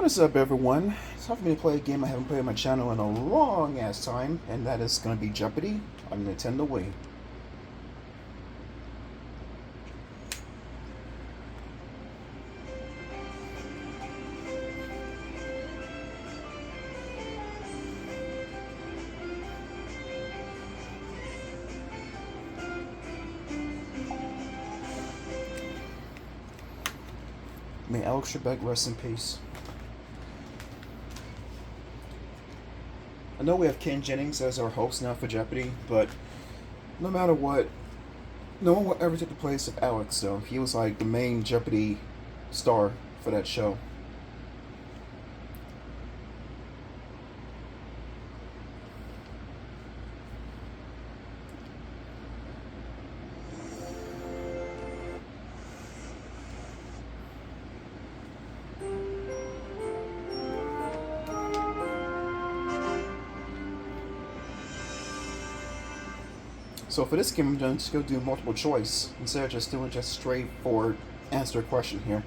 What is up, everyone? It's time for me to play a game I haven't played on my channel in a long ass time, and that is going to be Jeopardy on Nintendo Wii. May Alex Trebek rest in peace. I know we have Ken Jennings as our host now for Jeopardy, but no matter what, no one will ever take the place of Alex, so he was like the main Jeopardy star for that show. So for this game, I'm just going to do multiple choice instead of just doing just straightforward answer question here.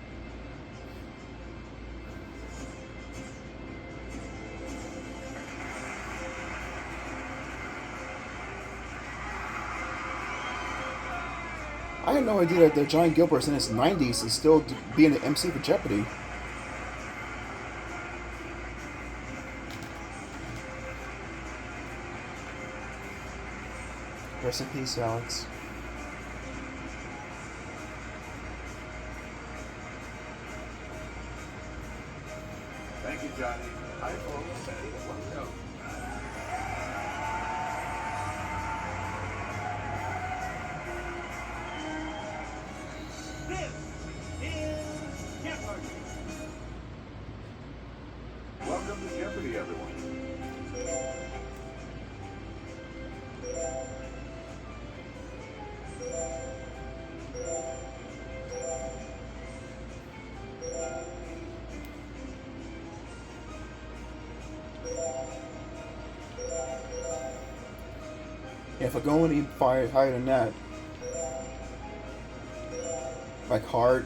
I had no idea that John Gilbert's in his 90s is still being the MC for Jeopardy. Rest in peace, Alex. Thank you, Johnny. I folks. Let's go. This is Jeopardy! Welcome to Jeopardy, everyone. If I go any higher than that, like hard,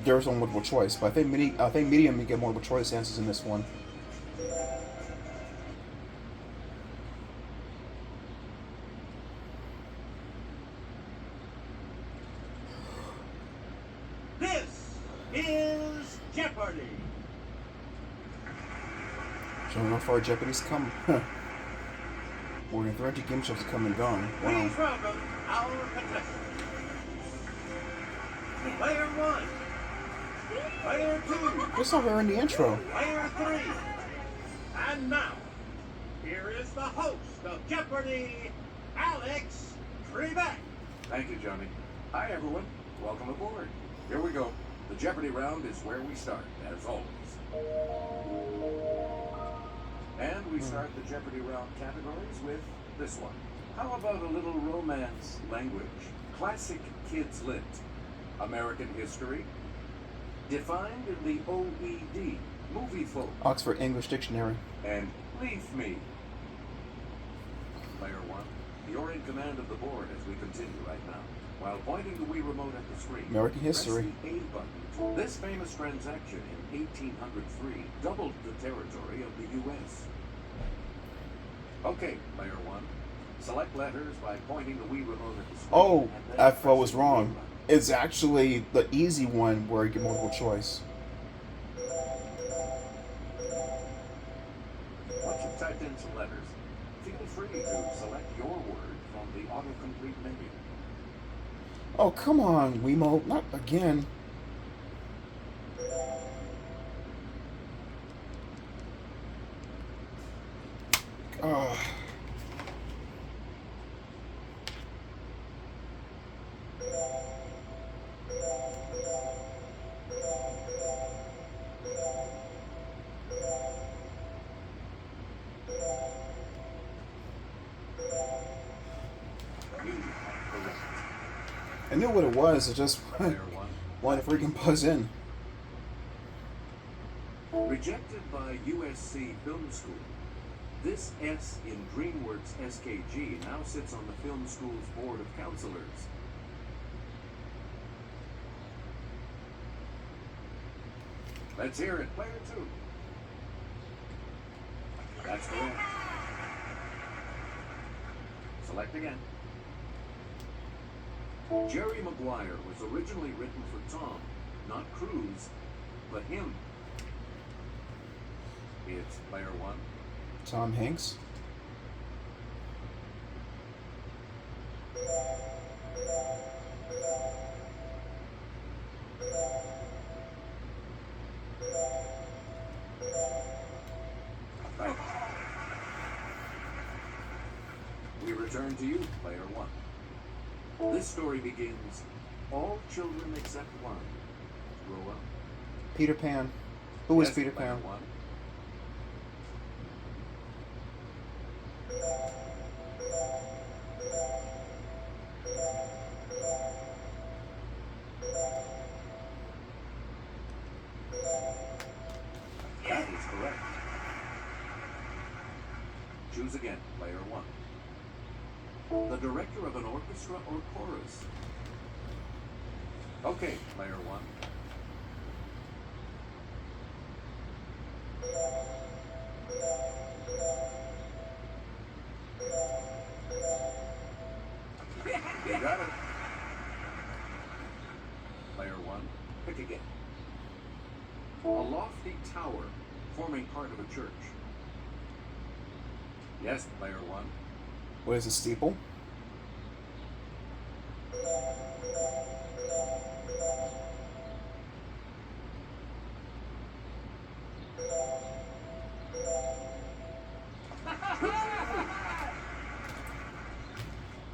there's no multiple choice. But I think medium, you get multiple choice answers in this one. This is Jeopardy! Showing how far Jeopardy's come. More than 300 game shows have come and gone. Wow. Please welcome our contestants. Player 1. Player 2. That's not her in the intro. Player 3. And now, here is the host of Jeopardy, Alex Trebek. Thank you, Johnny. Hi, everyone. Welcome aboard. Here we go. The Jeopardy round is where we start, as always. And we start the Jeopardy round categories with this one. How about a little romance language? Classic Kids Lit. American history. Defined in the OED. Movie folk. Oxford English Dictionary. And Leave Me. Player 1, you're in command of the board as we continue right now. While pointing the Wii remote at the screen, American history. press the A button. This famous transaction in 1803 doubled the territory of the U.S. Okay, Player 1, select letters by pointing the Wii remote at the screen. Oh, and then I was press the wrong. A button. It's actually the easy one where you get multiple choice. Once you've typed in some letters, feel free to select your word from the autocomplete menu. Oh, come on, Wiimote. Not again. Ugh. You are correct. I knew what it was. I just Player 1. wanted to freaking buzz in. Rejected by USC Film School, this S in DreamWorks SKG now sits on the film school's board of counselors. Let's hear it, player 2. That's correct. Select again. Jerry Maguire was originally written for Tom, not Cruise, but him. It's player one. Tom Hanks. Right. We return to you, player one. This story begins, all children except one grow up. Peter Pan. Who is Yes, Peter player Pan? one. That is correct. Choose again, player one. The director of an orchestra or chorus. Okay, player one. You got it. Player one, pick again. A lofty tower forming part of a church. Yes, player one. What is a steeple?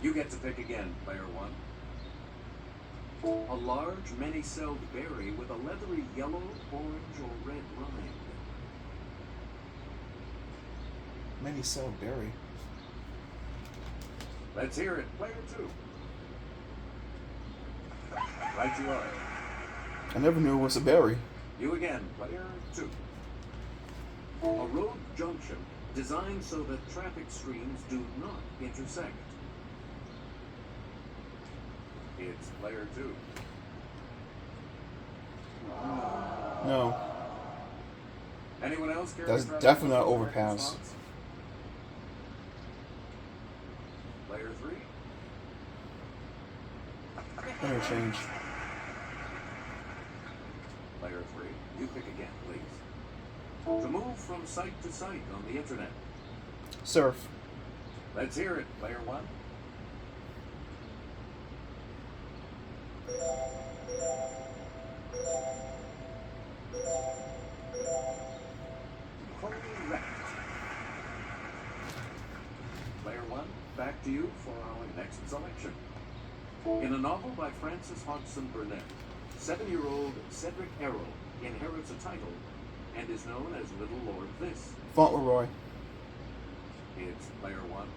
You get to pick again, player one. A large, many-celled berry with a leathery yellow, orange, or red rind. Many-celled berry. Let's hear it, player two. Right you are. I never knew it was a berry. You again, player two. A road junction designed so that traffic streams do not intersect. It's player two. No. Anyone else care That's to try definitely to not correct overpass. response? Player three. Interchange. Player three. You pick again, please. To move from site to site on the internet. Surf. Let's hear it, player one. Correct. Player one, back to you for our next selection. In a novel by Francis Hodgson Burnett, 7-year-old Cedric Errol inherits a title and is known as Little Lord This. Fauntleroy. It's player one.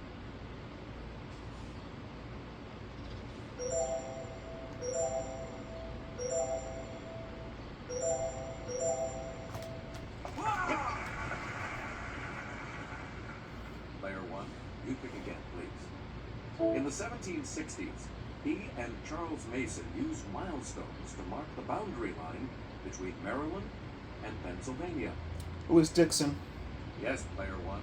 Player one, you pick again, please. In the 1760s, he and Charles Mason used milestones to mark the boundary line between Maryland and Pennsylvania. Who is Dixon? Yes, player one.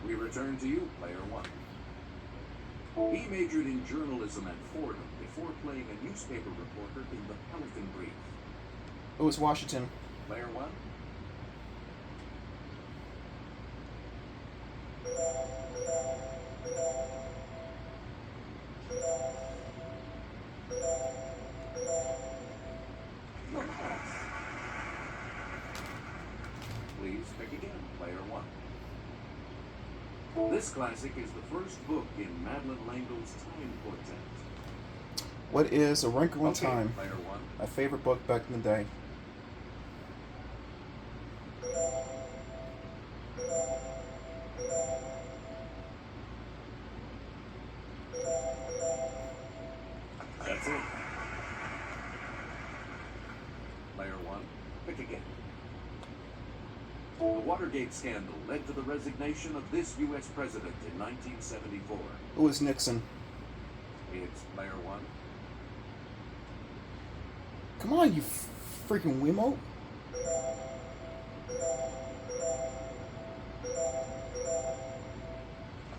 We return to you, player one. He majored in journalism at Fordham before playing a newspaper reporter in the Pelican Brief. Who is Washington? Player one. Please pick again, player one. This classic is the first book in Madeline Langell's Time Quartet. What is A Wrinkle in Okay, Time? player one. My favorite book back in the day. That's it. Player one, pick again. The Watergate scandal led to the resignation of this U.S. president in 1974. Who is Nixon? It's player one. Come on, you freaking Wiimote.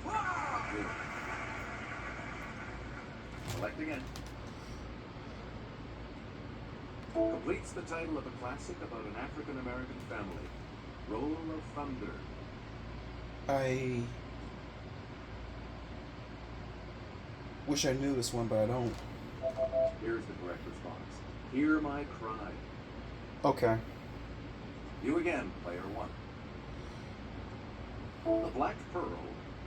Good. Select again. Completes the title of a classic about an African-American family. Roll of Thunder. I wish I knew this one, but I don't. Here's the correct response. Hear My Cry. Okay. You again, player one. The Black Pearl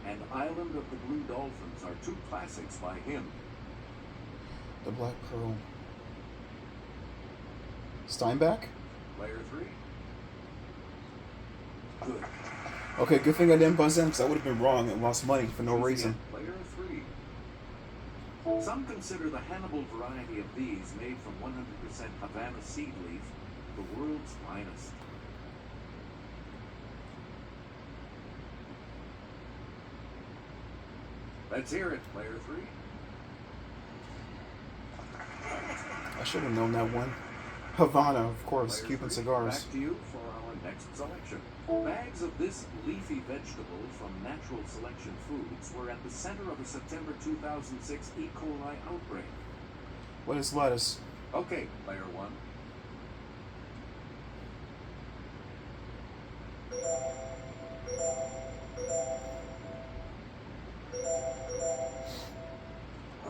and Island of the Blue Dolphins are two classics by him. The Black Pearl. Steinbeck? Player three. Good. Okay, good thing I didn't buzz in because I would have been wrong and lost money for no Choose reason. again, player three. Some consider the Hannibal variety of these, made from 100% Havana seed leaf, the world's finest. Let's hear it, player three. I should have known that one. Havana, of course, Player Cuban three, cigars. Back to you for our next selection. Bags of this leafy vegetable from Natural Selection Foods were at the center of a September 2006 E. coli outbreak. What is lettuce? Okay, player one.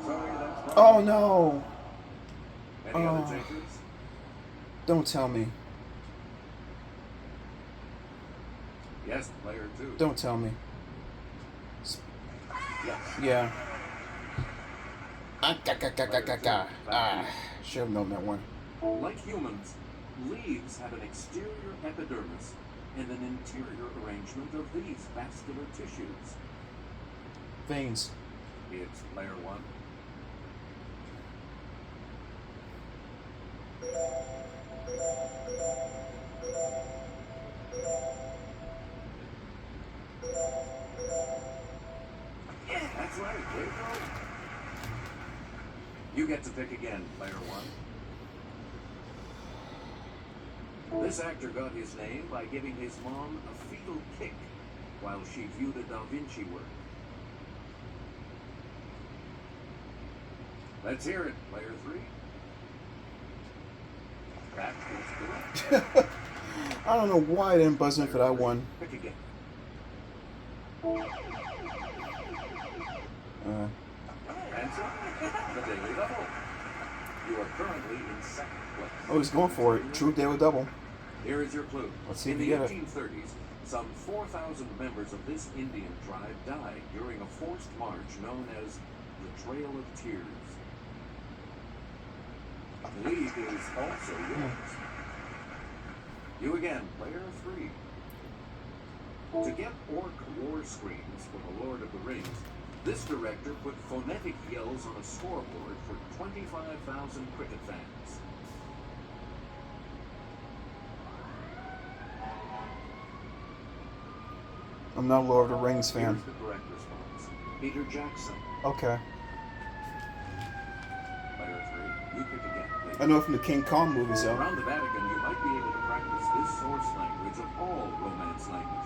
Sorry, that's Oh wrong. no! Any other Oh. takers? Don't tell me. Yes, player two. Don't tell me. Yes. Yeah. Should have known that one. Like humans, leaves have an exterior epidermis and an interior arrangement of these vascular tissues. Veins. It's player one. That's right, there you go. You get to pick again, player one. This actor got his name by giving his mom a fetal kick while she viewed a Da Vinci work. Let's hear it, player three. That is correct. I don't know why I didn't buzz in for that one. Pick again. Answer, the Daily Double. You are currently in second place. Oh, he's going for it. True daily double. Here is your clue. Let's see if in you the get it. 1830s, some 4,000 members of this Indian tribe died during a forced march known as the Trail of Tears. The lead is also yours. You again, player three. To get orc war screams for The Lord of the Rings, this director put phonetic yells on a scoreboard for 25,000 cricket fans. I'm not a Lord of the Rings fan. Here's the correct response. Peter Jackson. Okay. Player three. You pick again, please. I know from the King Kong movies though. Around the Vatican, you might be able to practice this source language of all Romance languages.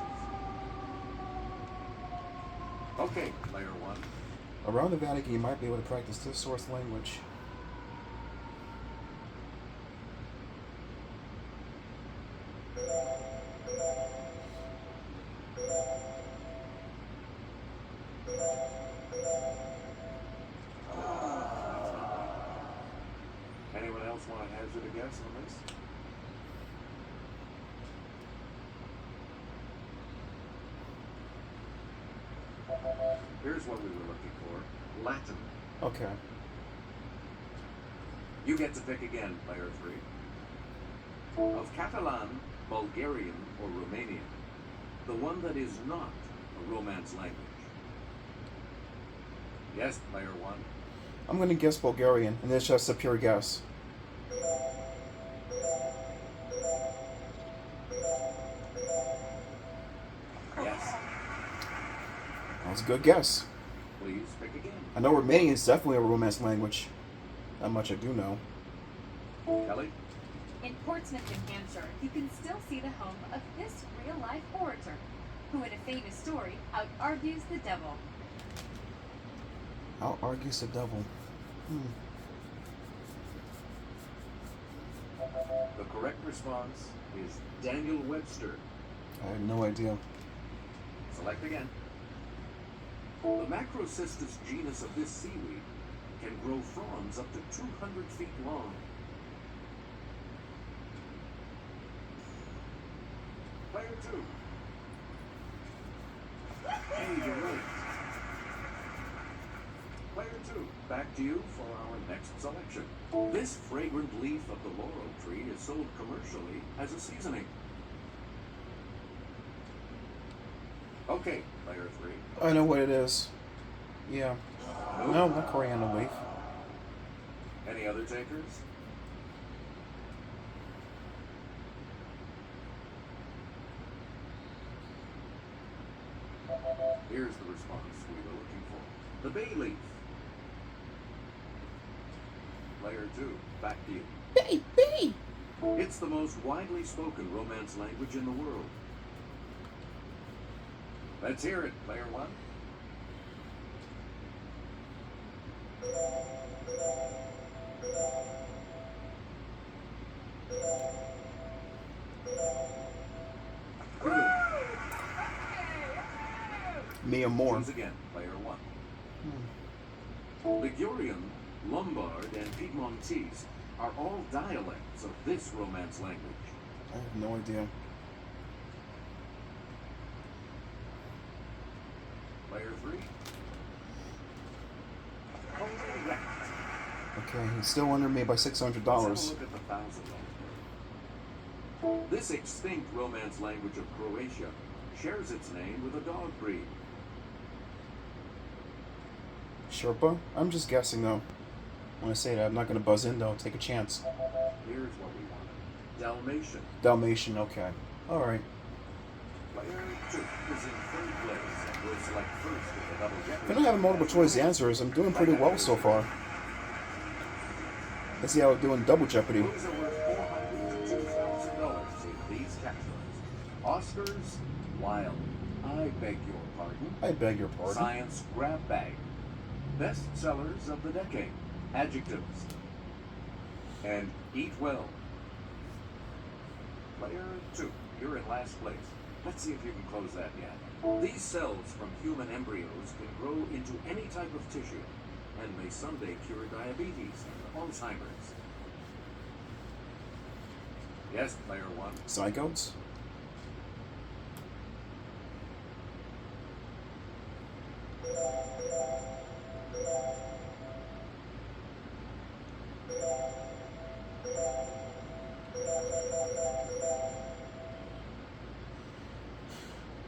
Okay, player one. Around the Vatican, you might be able to practice this source language. Anyone else want to hazard a guess on this? Here's what we were looking for. Latin. Okay. You get to pick again, player three. Of Catalan, Bulgarian, or Romanian, the one that is not a Romance language. Yes, player one. I'm going to guess Bulgarian, and it's just a pure guess. It's a good guess. Please pick again. I know Romanian is definitely a Romance language. That much I do know. Kelly? In Portsmouth, New Hampshire, you can still see the home of this real-life orator, who in a famous story out-argues the devil. Out-argues the devil. The correct response is Daniel Webster. I have no idea. Select again. The Macrocystus genus of this seaweed can grow fronds up to 200 feet long. Player 2. Hey, you're right. Player 2, back to you for our next selection. This fragrant leaf of the laurel tree is sold commercially as a seasoning. Okay, player 3. I know what it is. Yeah. Nope. No, not coriander leaf. Any other takers? Here's the response we were looking for. The bay leaf. Player 2, back to you. Baby! It's the most widely spoken Romance language in the world. Let's hear it, player 1. Mia Moore. Choose again, player 1. Ligurian, Lombard, and Piedmontese are all dialects of this Romance language. I have no idea. Player 3. Correct. Okay, he's still under me by $600. Let's have a look at the $1,000 bill. This extinct Romance language of Croatia shares its name with a dog breed. Sherpa? I'm just guessing though. When I say that, I'm not going to buzz in though. Take a chance. Here's what we wanted. Dalmatian. Dalmatian, okay. Alright. Player 2 is in third place and will select first with the double Jeopardy. If I don't have multiple choice answers, I'm doing pretty well so far. Let's see how we're doing double Jeopardy. Those are worth $400 to $2,000 in these categories. Oscars, Wild. I beg your pardon. I beg your pardon. Science grab bag. Best sellers of the decade. Adjectives. And eat well. Player 2, you're in last place. Let's see if you can close that gap. These cells from human embryos can grow into any type of tissue and may someday cure diabetes and Alzheimer's. Yes, player 1. Zygotes?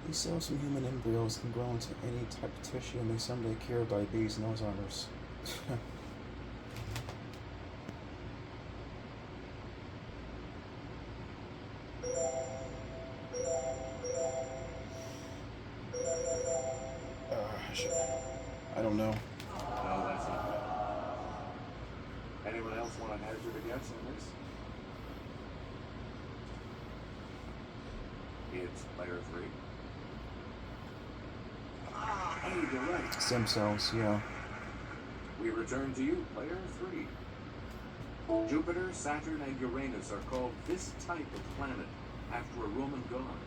These cells from human embryos can grow into any type of tissue and may someday cure diabetes and Alzheimer's. I don't know. No, that's not bad. Anyone else want to hazard a guess on this? It's player 3. Hey, you're right. Stem cells, yeah. We return to you, player 3. Jupiter, Saturn, and Uranus are called this type of planet after a Roman god.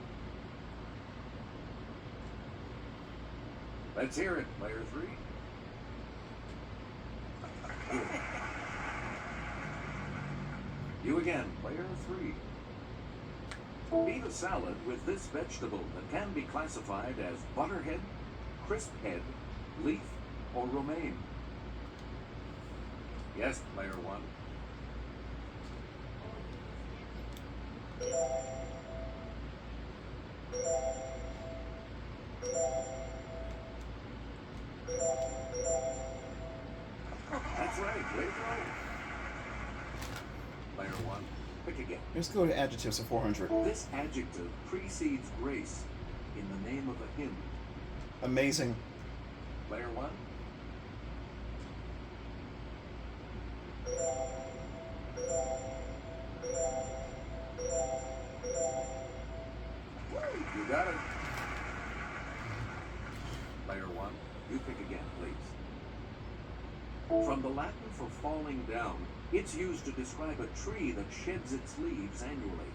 Let's hear it, player 3. You again, player 3. Eat a salad with this vegetable that can be classified as butterhead, crisp head, leaf, or romaine. Yes, player 1. That's right, way to go. Player 1, pick again. Let's go to adjectives for 400. This adjective precedes grace in the name of a hymn. Amazing. Player one. You got it. Player one, you pick again, please. From the Latin for falling down, it's used to describe a tree that sheds its leaves annually.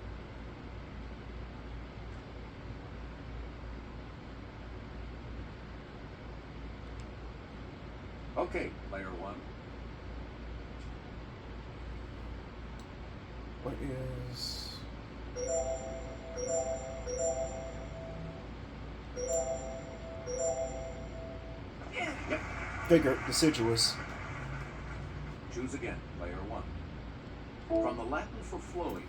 Okay, player one. What is... Yep. Vigor, deciduous. Choose again, player one. From the Latin for flowing,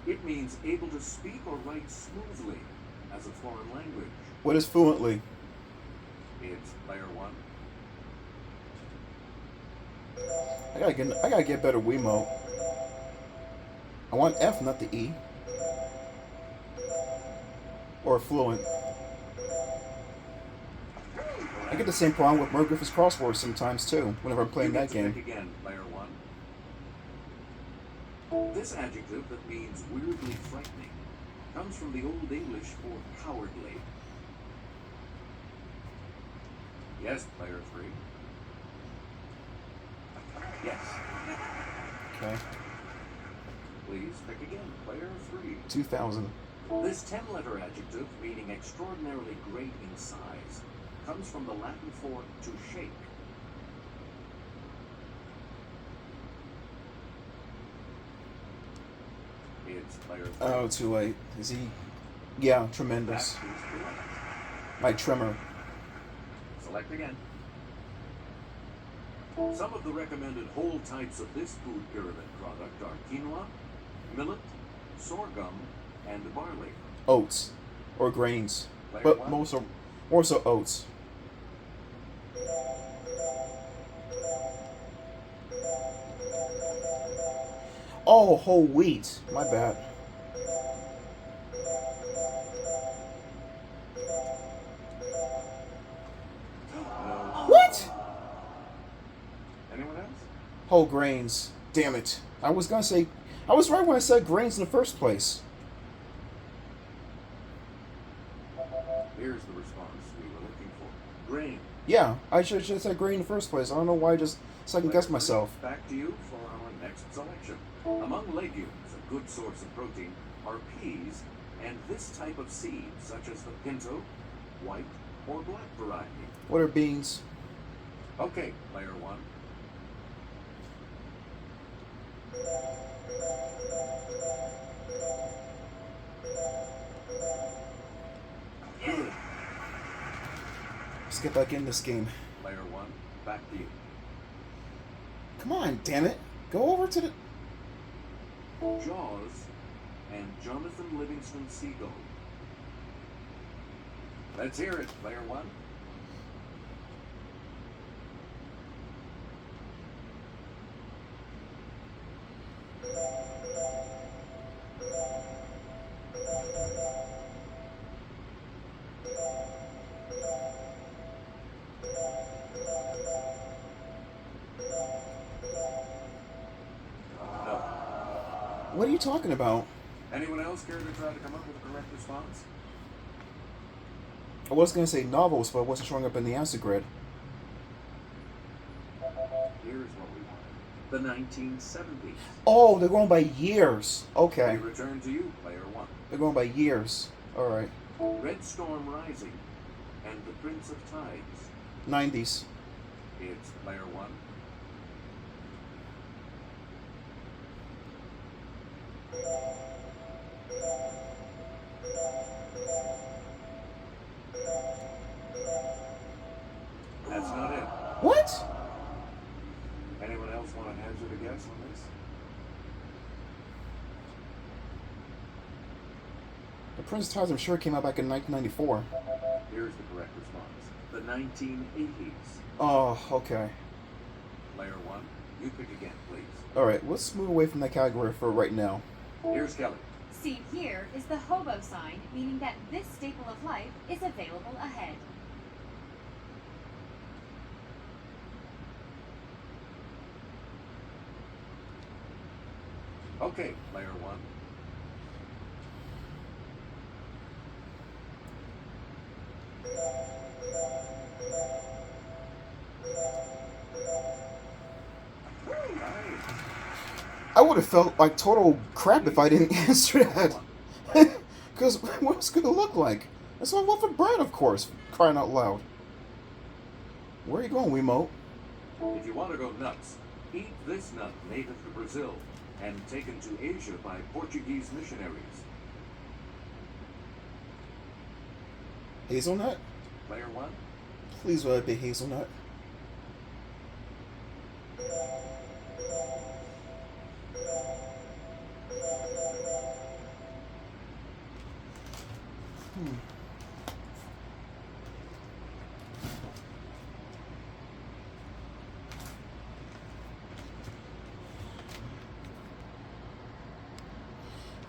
it means able to speak or write smoothly as a foreign language. What is fluently? It's player one. I gotta get better Wiimote. I want F, not the E. Or fluent. I get the same problem with Merv Griffith's crosswords sometimes too, whenever I'm playing that game. Pick again, player one. This adjective that means weirdly frightening comes from the Old English for cowardly. Yes, player three. Yes. Okay. Please pick again, player three. 2000. This 10-letter adjective, meaning extraordinarily great in size, comes from the Latin for to shake. It's player three. Oh, too late. Is he? Yeah, tremendous. That is correct. My trimmer. Select again. Some of the recommended whole types of this food pyramid product are quinoa, millet, sorghum, and barley. Oats. Or grains. Player But one. more so oats. Oh, whole wheat. My bad. No. What? Anyone else? Whole grains. Damn it. I was gonna say... I was right when I said grains in the first place. Here's the response we were looking for. Grain. Yeah, I should have said grain in the first place. I don't know why I just second guessed Player three, myself. Back to you for our next selection. Among legumes, a good source of protein are peas and this type of seed, such as the pinto, white, or black variety. What are beans? Okay, player one. Good. Let's get back in this game. Player one, back to you. Come on, damn it. Go over to the... Jaws and Jonathan Livingston Seagull. Let's hear it, player one. No. What are you talking about? Anyone else care to try to come up with a correct response? I was gonna say novels, but I wasn't showing up in the answer grid. Here's what we want. The 1970s. Oh, they're going by years. Okay. We return to you, player one. They're going by years. Alright. Red Storm Rising and the Prince of Tides. 90s. It's player one. That's not it. What? Anyone else want to hazard a guess on this? The Prince of Tides, I'm sure, came out back in 1994. Here's the correct response. The 1980s. Oh, okay. Player one, you pick again, please. Alright, let's move away from that category for right now. Here's Kelly. Seen here is the hobo sign, meaning that this staple of life is available ahead. Okay, player one. Nice. I would have felt like total crap if I didn't answer that. Because what's it gonna look like? That's what I want for bread, of course. Crying out loud. Where are you going, Wiimote? If you want to go nuts, eat this nut native to Brazil and taken to Asia by Portuguese missionaries. Hazelnut? Player one. Please let it be hazelnut.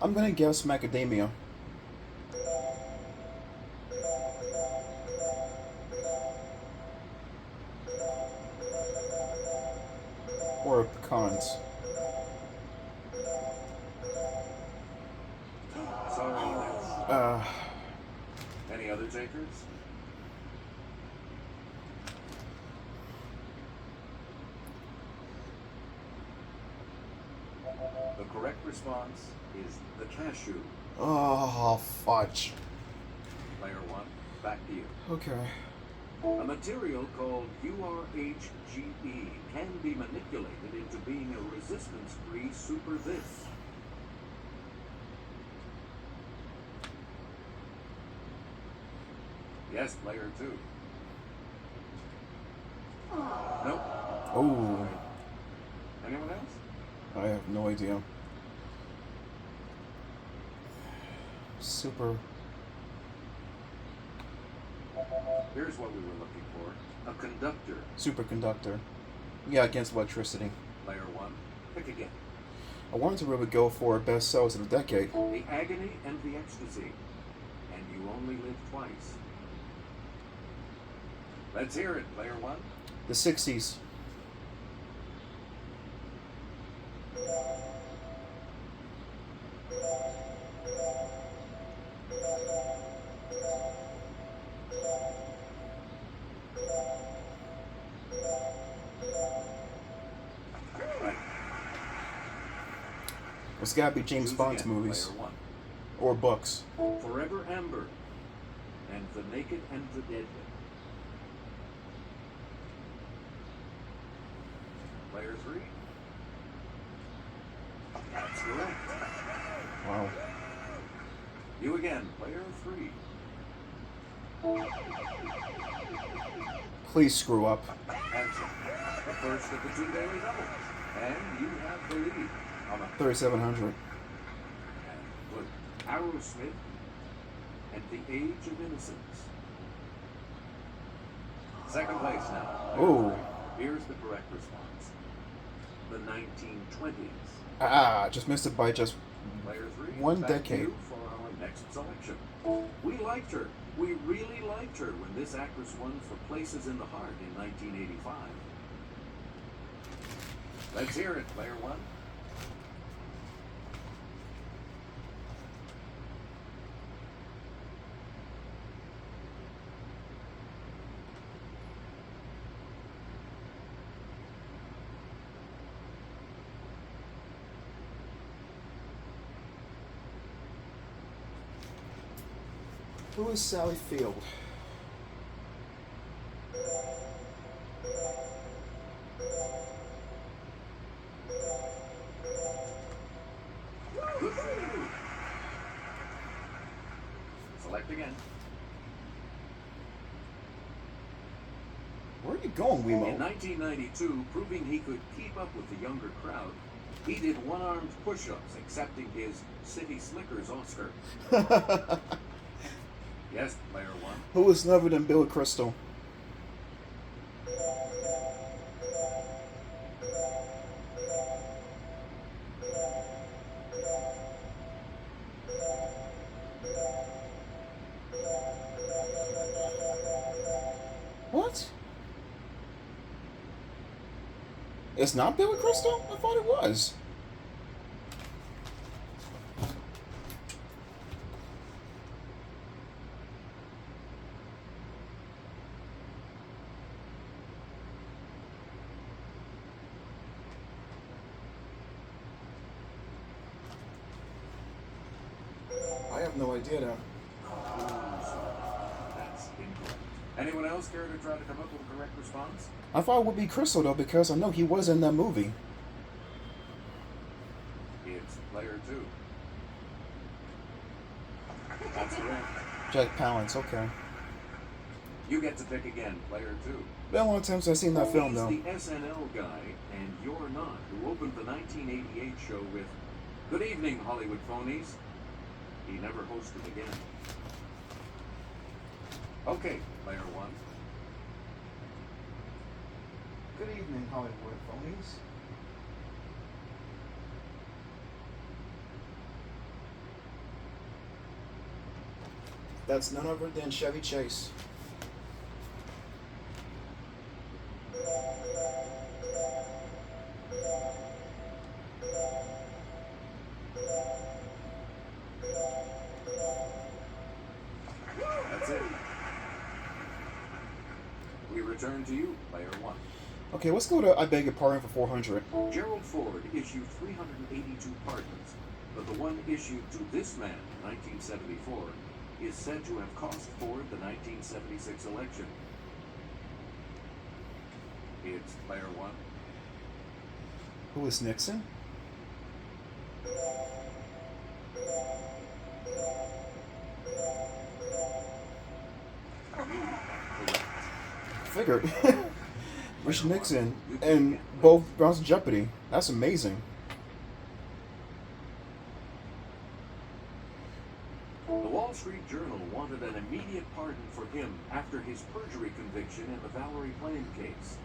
I'm gonna guess macadamia. Or pecans. Sorry, that's... Uh, Any other takers? The correct response is the cashew. oh, fudge. Player one, back to you. Okay. A material called URHGE can be manipulated into being a resistance-free super this. Yes, player two. Nope. Oh, Anyone else? I have no idea. Super. Here's what we were looking for. A conductor. Superconductor. Yeah, against electricity. Player one. Pick again. I wanted to really go for best sellers of the decade. The agony and the ecstasy. And you only live twice. Let's hear it, player one. The 60s. Right. It's gotta be James Choose Bond's again, movies. Player one. Or books. Forever Amber. And the naked and the deadly. Player three. That's correct. Wow. You again, player three. Please screw up. Answer. The first of the two daily doubles. And you have the lead. On a 3700. and with Aerosmith and the Age of Innocence. Second place now. Player Oh. three. Here's the correct response. The 1920s. Ah, just missed it by just Player three. one back to decade. you for our next selection. We liked her. We really liked her when this actress won for Places in the Heart in 1985. Let's hear it, player one. Who is Sally Field? Good for you. Select again. Where are you going, In Wiimote? 1992, proving he could keep up with the younger crowd, he did one-armed push-ups, accepting his City Slickers Oscar. Yes, player one. Who was never than Billy Crystal? What? It's not Billy Crystal? I thought it was. I have no idea now. That's incorrect. Anyone else care to try to come up with a correct response? I thought it would be Crystal, though, because I know he was in that movie. It's player 2. That's correct. Jack Palance, okay. You get to pick again, player 2. Been a long time since I've seen that film, He's though. the SNL guy, and you're not, who opened the 1988 show with "Good evening, Hollywood phonies." He never hosted again. Okay, player 1. Good evening, Hollywood phonies. That's none other than Chevy Chase. That's it. We return to you, player 1. Okay, let's go to I Beg Your Pardon for 400. Gerald Ford issued 382 pardons, but the one issued to this man in 1974 is said to have cost Ford the 1976 election. It's player 1. Who is Nixon? Figured. Rich Nixon and both rounds of Jeopardy. That's amazing. The Wall Street Journal wanted an immediate pardon for him after his perjury conviction in the Valerie Plame case.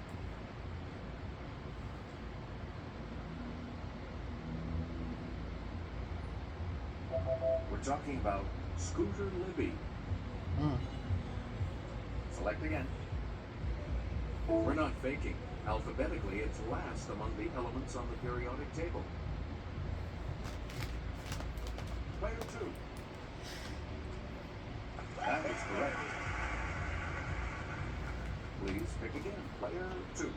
We're talking about Scooter Libby. Select again. We're not faking. Alphabetically, it's last among the elements on the periodic table. Player 2. That is correct. Please pick again. Player 2.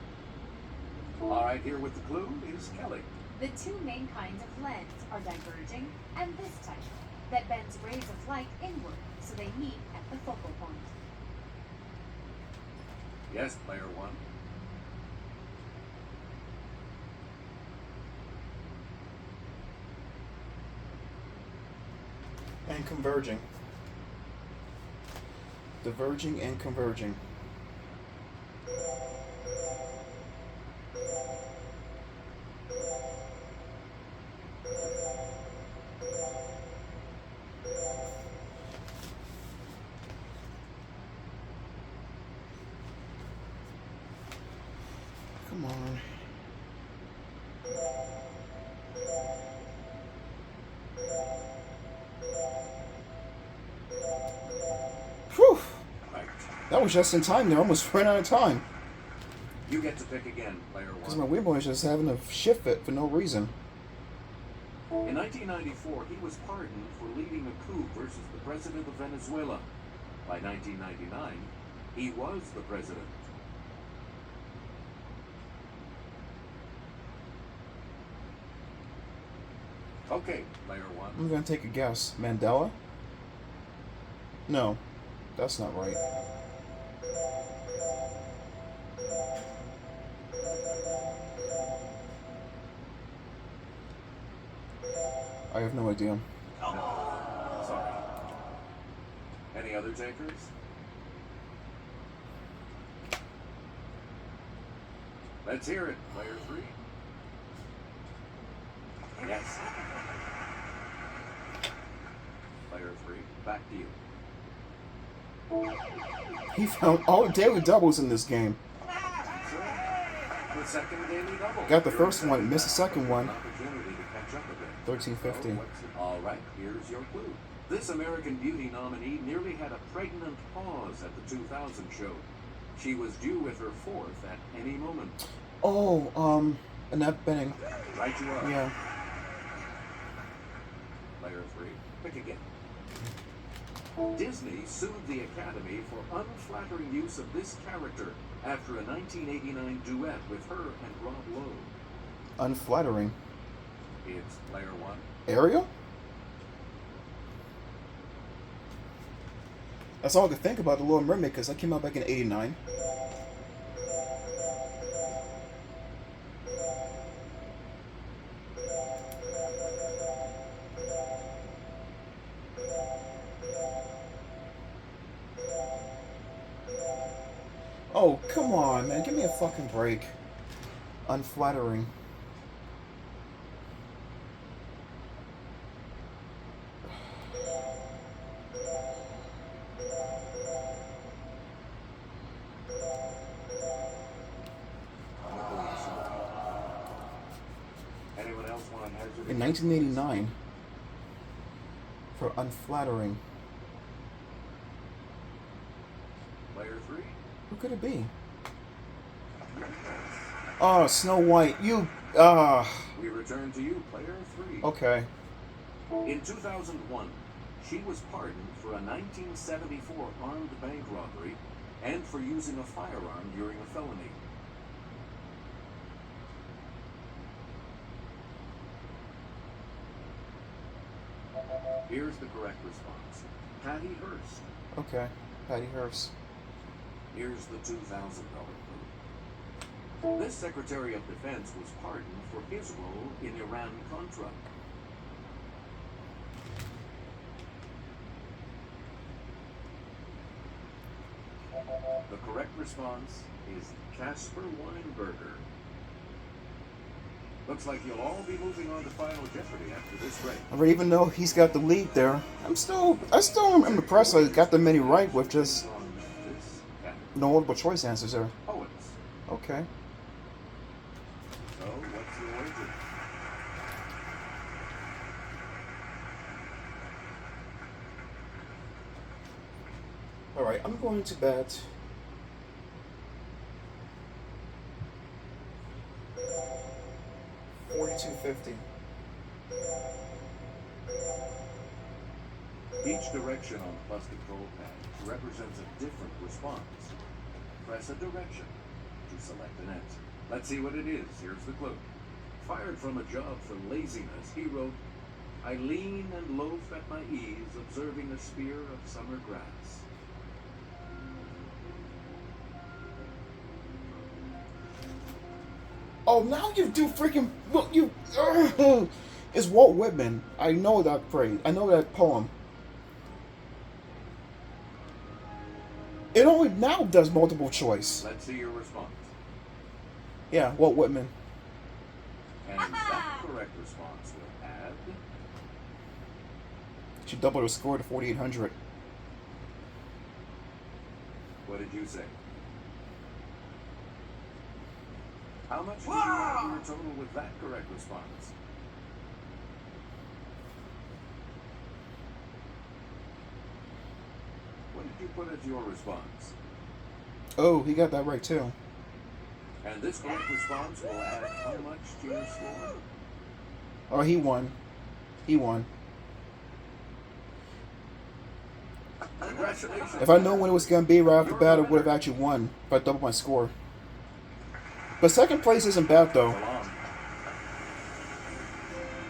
All right, here with the clue is Kelly. The two main kinds of lens are diverging and this type, that bends rays of light inward so they meet at the focal point. Yes, player 1. And converging. Diverging and converging. Come on. Whew. Right. That was just in time there. Almost ran out of time. You get to pick again, player Because 1. my Weibo is just having a shift fit for no reason. In 1994, he was pardoned for leading a coup versus the president of Venezuela. By 1999, he was the president. Okay, player 1. I'm going to take a guess. Mandela? No. That's not right. I have no idea. No, sorry. Any other takers? Let's hear it, player 3. Yes. Player 3, back to you. He found all the daily doubles in this game. The second daily double. Got the first one, missed the second one. Opportunity to catch up a bit. 1350. All right, here's your clue. This American Beauty nominee nearly had a pregnant pause at the 2000 show. She was due with her fourth at any moment. Oh, Annette Bening. Right you are. Yeah. Player 3, pick again. Disney sued the Academy for unflattering use of this character after a 1989 duet with her and Rob Lowe. Unflattering. It's player 1. Ariel? That's all I could think about, The Little Mermaid, because that came out back in '89. Oh, come on, man. Give me a fucking break. Unflattering. Anyone else want to hazard? In 1989. For unflattering. Player 3. Who could it be? Oh, Snow White. You. We return to you, player 3. Okay. In 2001, she was pardoned for a 1974 armed bank robbery and for using a firearm during a felony. Here's the correct response. Patty Hearst. Okay. Patty Hearst. Here's the $2,000 clue. This Secretary of Defense was pardoned for his role in Iran-Contra. The correct response is Casper Weinberger. Looks like you'll all be moving on to Final Jeopardy after this break. Even though he's got the lead there, I still am impressed I got the many right with just On this category. no multiple choice answers there. Poets. Okay. So, what's your wager? Alright, I'm going to bet $42.50. Each direction on the plus control pad represents a different response. Press a direction to select an answer. Let's see what it is. Here's the clue. Fired from a job for laziness, he wrote, I lean and loaf at my ease, observing a spear of summer grass. Oh, now you do freaking look you. It's Walt Whitman. I know that phrase. I know that poem. It only now does multiple choice. Let's see your response. Yeah, Walt Whitman. And that correct response will add She doubled her score to 4,800. what did you say? How much did you add to your total with that correct response? What did you put as your response? Oh, he got that right too. And this correct response will add how much to your score? Oh, he won. He won. Congratulations. If I know when it was gonna be right off the bat, I would have actually won if I doubled my score. But second place isn't bad though. So long.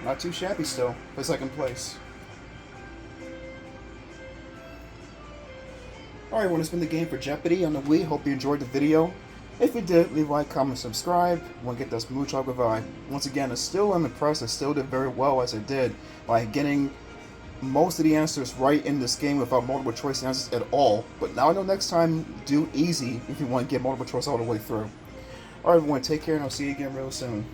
Not too shabby still for second place. Alright everyone, it's been the game for Jeopardy on the Wii. Hope you enjoyed the video. If you did, leave a like, comment, subscribe. Want to get that smooth chocolate vibe. Once again, I still am impressed. I still did very well as I did by getting most of the answers right in this game without multiple choice answers at all. But now I know next time, do easy if you want to get multiple choice all the way through. Alright everyone, take care and I'll see you again real soon.